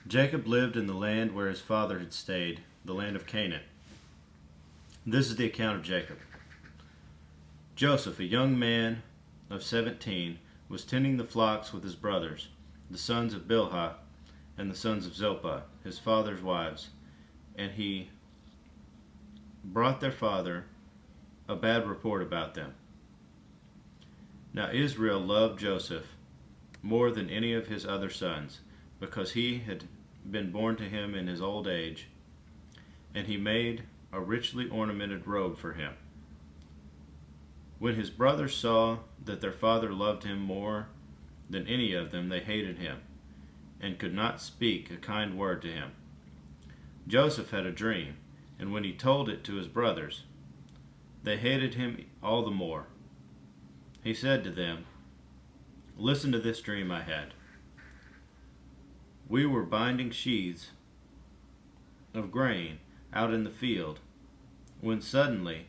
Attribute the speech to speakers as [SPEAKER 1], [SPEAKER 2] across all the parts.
[SPEAKER 1] Jacob lived in the land where his father had stayed, the land of Canaan. This is the account of Jacob. Joseph, a young man of 17, was tending the flocks with his brothers, the sons of Bilhah and the sons of Zilpah, his father's wives, and he brought their father a bad report about them. Now Israel loved Joseph more than any of his other sons, because he had been born to him in his old age, and he made a richly ornamented robe for him. When his brothers saw that their father loved him more than any of them, they hated him, and could not speak a kind word to him. Joseph had a dream, and when he told it to his brothers, they hated him all the more. He said to them, "Listen to this dream I had. We were binding sheaves of grain out in the field, when suddenly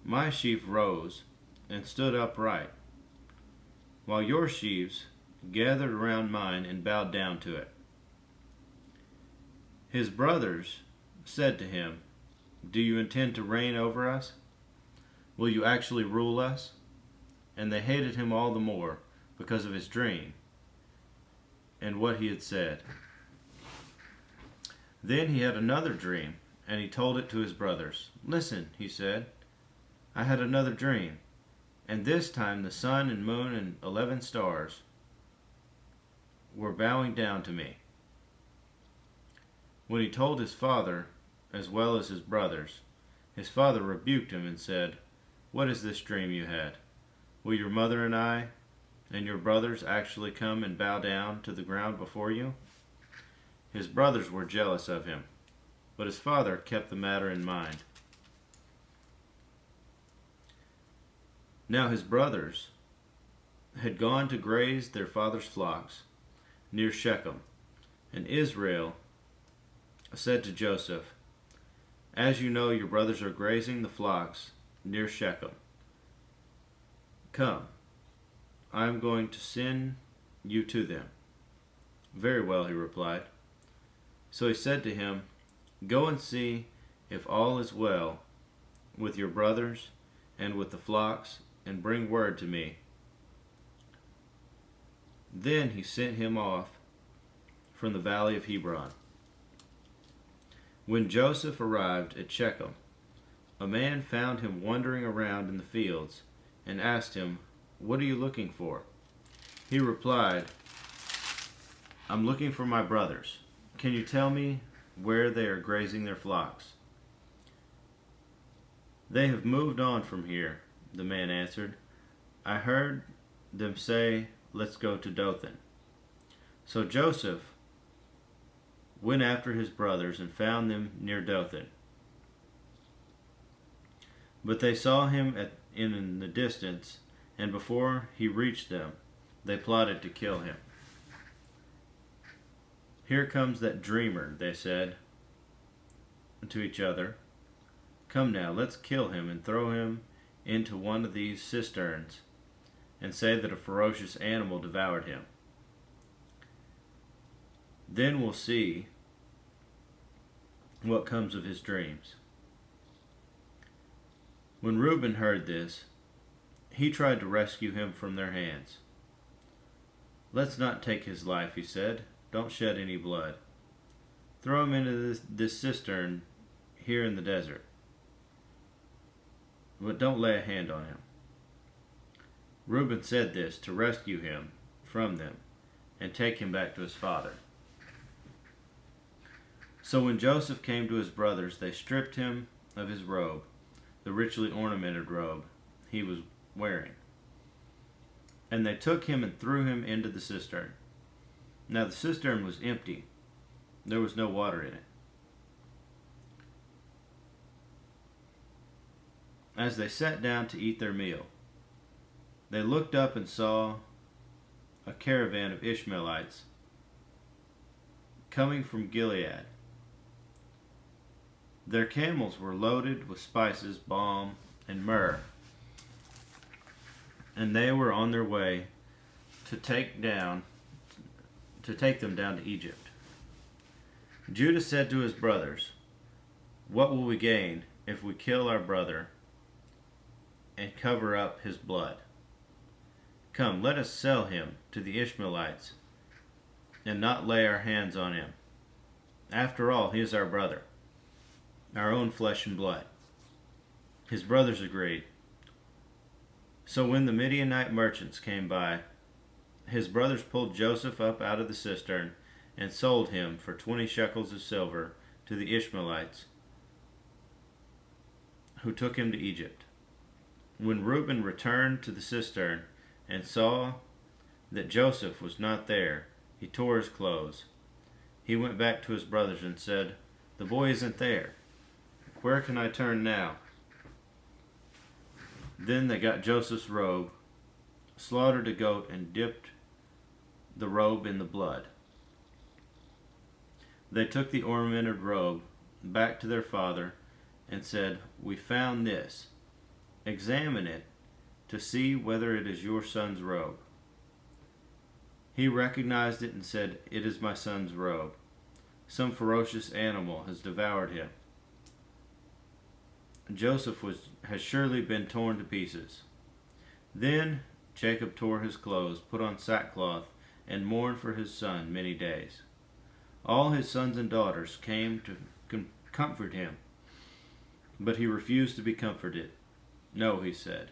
[SPEAKER 1] my sheaf rose and stood upright, while your sheaves gathered around mine and bowed down to it." His brothers said to him, "Do you intend to reign over us? Will you actually rule us?" And they hated him all the more because of his dream and what he had said. Then he had another dream, and he told it to his brothers. "Listen," he said, "I had another dream, and this time the sun and moon and 11 stars were bowing down to me." When he told his father, as well as his brothers, his father rebuked him and said, "What is this dream you had? Will your mother and I and your brothers actually come and bow down to the ground before you?" His brothers were jealous of him, but his father kept the matter in mind. Now his brothers had gone to graze their father's flocks near Shechem, and Israel said to Joseph, "As you know, your brothers are grazing the flocks near Shechem. Come, I am going to send you to them." "Very well," he replied. So he said to him, "Go and see if all is well with your brothers and with the flocks, and bring word to me." Then he sent him off from the valley of Hebron. When Joseph arrived at Shechem, a man found him wandering around in the fields and asked him, "What are you looking for?" He replied, "I'm looking for my brothers. Can you tell me where they are grazing their flocks?" "They have moved on from here," the man answered. "I heard them say, 'Let's go to Dothan.'" So Joseph went after his brothers and found them near Dothan. But they saw him in the distance, and before he reached them, they plotted to kill him. "Here comes that dreamer," they said to each other. "Come now, let's kill him and throw him into one of these cisterns, and say that a ferocious animal devoured him. Then we'll see what comes of his dreams." When Reuben heard this, he tried to rescue him from their hands. "Let's not take his life," he said. "Don't shed any blood. Throw him into this cistern here in the desert, but don't lay a hand on him." Reuben said this to rescue him from them and take him back to his father. So when Joseph came to his brothers, they stripped him of his robe, the richly ornamented robe he was wearing, and they took him and threw him into the cistern. Now the cistern was empty. There was no water in it. As they sat down to eat their meal, they looked up and saw a caravan of Ishmaelites coming from Gilead. Their camels were loaded with spices, balm, and myrrh, and they were on their way to take them down to Egypt. Judah said to his brothers, "What will we gain if we kill our brother and cover up his blood? Come, let us sell him to the Ishmaelites and not lay our hands on him. After all, he is our brother, our own flesh and blood." His brothers agreed. So when the Midianite merchants came by, his brothers pulled Joseph up out of the cistern and sold him for 20 shekels of silver to the Ishmaelites, who took him to Egypt. When Reuben returned to the cistern and saw that Joseph was not there, he tore his clothes. He went back to his brothers and said, "The boy isn't there. Where can I turn now?" Then they got Joseph's robe, slaughtered a goat, and dipped the robe in the blood. They took the ornamented robe back to their father and said, "We found this. Examine it to see whether it is your son's robe." He recognized it and said, "It is my son's robe. Some ferocious animal has devoured him. Joseph has surely been torn to pieces." Then Jacob tore his clothes, put on sackcloth, and mourned for his son many days. All his sons and daughters came to comfort him, but he refused to be comforted. "No," he said,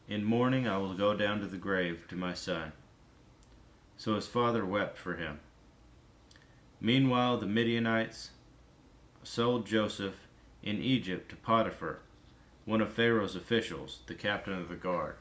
[SPEAKER 1] "in mourning I will go down to the grave to my son." So his father wept for him. Meanwhile, the Midianites sold Joseph in Egypt to Potiphar, one of Pharaoh's officials, the captain of the guard.